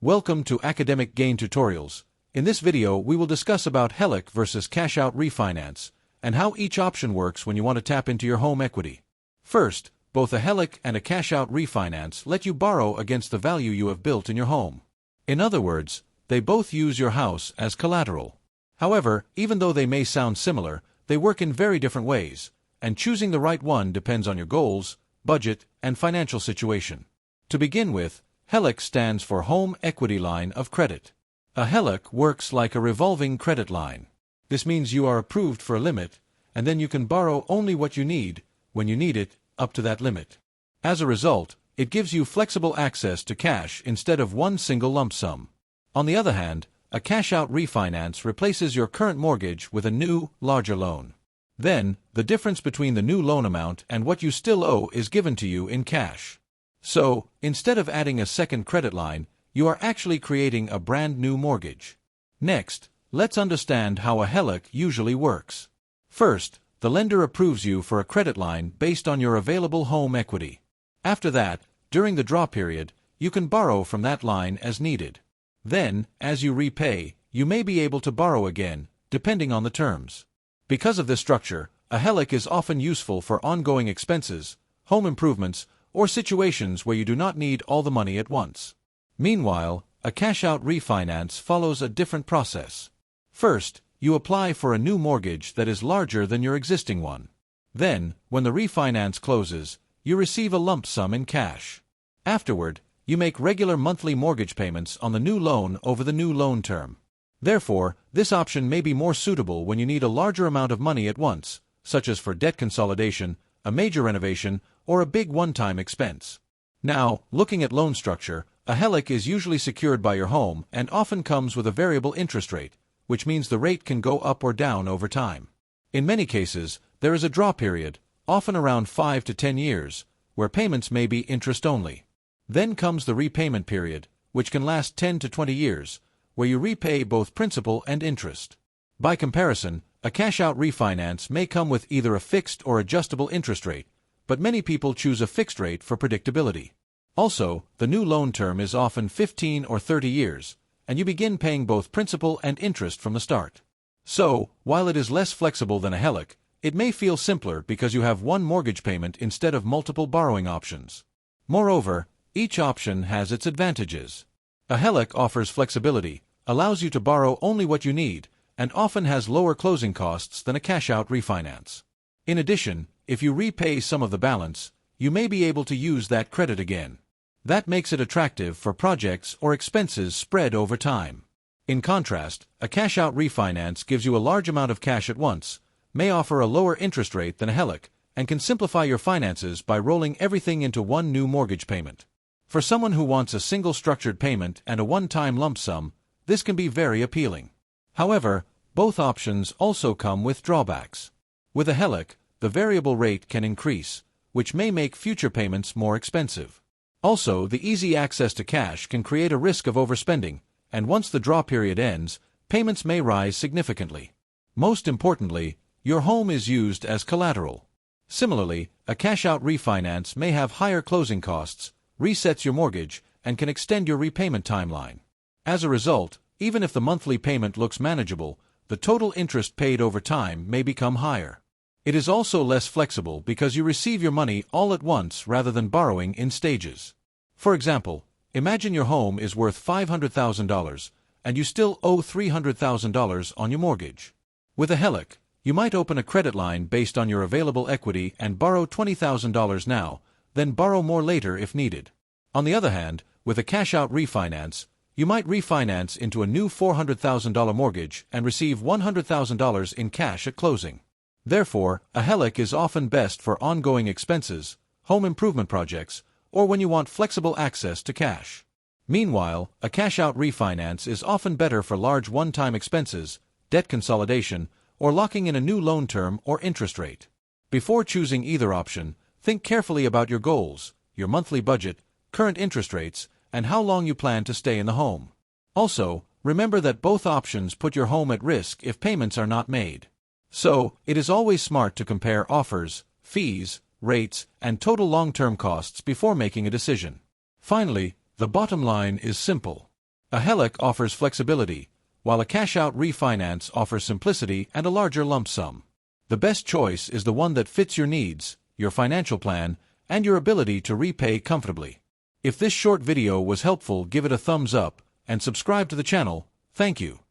Welcome to Academic Gain Tutorials. In this video, we will discuss about HELOC versus cash-out refinance, and how each option works when you want to tap into your home equity. First, both a HELOC and a cash-out refinance let you borrow against the value you have built in your home. In other words, they both use your house as collateral. However, even though they may sound similar, they work in very different ways, and choosing the right one depends on your goals, budget, and financial situation. To begin with, HELOC stands for Home Equity Line of Credit. A HELOC works like a revolving credit line. This means you are approved for a limit, and then you can borrow only what you need, when you need it, up to that limit. As a result, it gives you flexible access to cash instead of one single lump sum. On the other hand, a cash-out refinance replaces your current mortgage with a new, larger loan. Then, the difference between the new loan amount and what you still owe is given to you in cash. So, instead of adding a second credit line, you are actually creating a brand new mortgage. Next, let's understand how a HELOC usually works. First, the lender approves you for a credit line based on your available home equity. After that, during the draw period, you can borrow from that line as needed. Then, as you repay, you may be able to borrow again, depending on the terms. Because of this structure, a HELOC is often useful for ongoing expenses, home improvements, or situations where you do not need all the money at once. Meanwhile, a cash-out refinance follows a different process. First, you apply for a new mortgage that is larger than your existing one. Then, when the refinance closes, you receive a lump sum in cash. Afterward, you make regular monthly mortgage payments on the new loan over the new loan term. Therefore, this option may be more suitable when you need a larger amount of money at once, such as for debt consolidation, a major renovation, or a big one-time expense. Now, looking at loan structure, a HELOC is usually secured by your home and often comes with a variable interest rate, which means the rate can go up or down over time. In many cases, there is a draw period, often around 5 to 10 years, where payments may be interest only. Then comes the repayment period, which can last 10 to 20 years, where you repay both principal and interest. By comparison, a cash-out refinance may come with either a fixed or adjustable interest rate, but many people choose a fixed rate for predictability. Also, the new loan term is often 15 or 30 years, and you begin paying both principal and interest from the start. So, while it is less flexible than a HELOC, it may feel simpler because you have one mortgage payment instead of multiple borrowing options. Moreover, each option has its advantages. A HELOC offers flexibility, allows you to borrow only what you need, and often has lower closing costs than a cash-out refinance. In addition, if you repay some of the balance, you may be able to use that credit again. That makes it attractive for projects or expenses spread over time. In contrast, a cash-out refinance gives you a large amount of cash at once, may offer a lower interest rate than a HELOC, and can simplify your finances by rolling everything into one new mortgage payment. For someone who wants a single structured payment and a one-time lump sum, this can be very appealing. However, both options also come with drawbacks. With a HELOC, the variable rate can increase, which may make future payments more expensive. Also, the easy access to cash can create a risk of overspending, and once the draw period ends, payments may rise significantly. Most importantly, your home is used as collateral. Similarly, a cash-out refinance may have higher closing costs, resets your mortgage, and can extend your repayment timeline. As a result, even if the monthly payment looks manageable, the total interest paid over time may become higher. It is also less flexible because you receive your money all at once rather than borrowing in stages. For example, imagine your home is worth $500,000 and you still owe $300,000 on your mortgage. With a HELOC, you might open a credit line based on your available equity and borrow $20,000 now, then borrow more later if needed. On the other hand, with a cash-out refinance, you might refinance into a new $400,000 mortgage and receive $100,000 in cash at closing. Therefore, a HELOC is often best for ongoing expenses, home improvement projects, or when you want flexible access to cash. Meanwhile, a cash-out refinance is often better for large one-time expenses, debt consolidation, or locking in a new loan term or interest rate. Before choosing either option, think carefully about your goals, your monthly budget, current interest rates, and how long you plan to stay in the home. Also, remember that both options put your home at risk if payments are not made. So, it is always smart to compare offers, fees, rates, and total long-term costs before making a decision. Finally, the bottom line is simple. A HELOC offers flexibility, while a cash-out refinance offers simplicity and a larger lump sum. The best choice is the one that fits your needs, your financial plan, and your ability to repay comfortably. If this short video was helpful, give it a thumbs up and subscribe to the channel. Thank you.